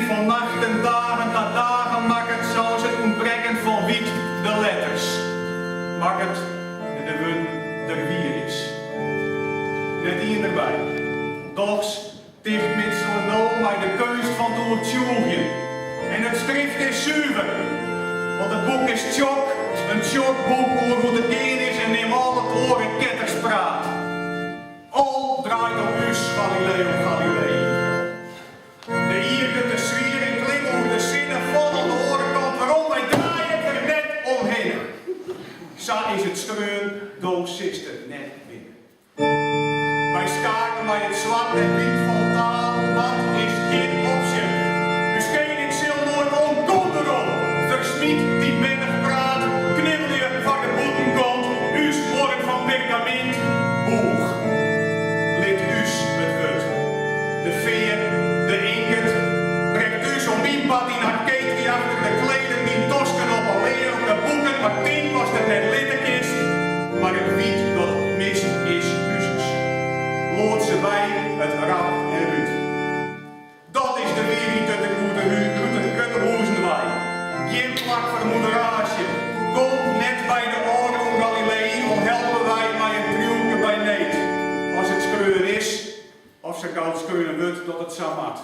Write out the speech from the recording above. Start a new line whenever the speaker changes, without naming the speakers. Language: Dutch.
van nachten, dagen na dagen mag het zoals het ontbrekken van wiet de letters. Mag het de wun der wier is. Net hier erbij. Dochs dicht met zo'n noom bij de kunst van door tjoegje. En het schrift is zuiver. Want het boek is tjok, een tjokboek over hoe het geen is en neem al het horen ketters praat. Al draait om us, Galileo Galilei. De ierde te zwier en klim over de zinnen vol aan de orenkant, waarom wij draaien er net omheen. Zo is het streun, doos is het net binnen. Wij schaken bij het zwart en wit van taal, wat is geen optie. Dus geen ik zil nooit om, kom erom. Versmiet die menig praat, knibbel je van de boetenkant, us morgen van perkament, boeg. Lid us met wut. De veer, de inket, brengt us om iemand die naar keet die achter de kleden die tosken op alleen op de boeken, maar tien was het net littekist, maar het wiet dat mist is usus. Loodsen wij het rap en ruut. Dat is de wereld uit de kuttenhoezen wij. Geen plak voor moderage. Kom net bij de orde van Galilei, om helpen wij mij een triomfe bij neet. Als het screuren is, of ze kan screuren wordt, dat het zo maakt.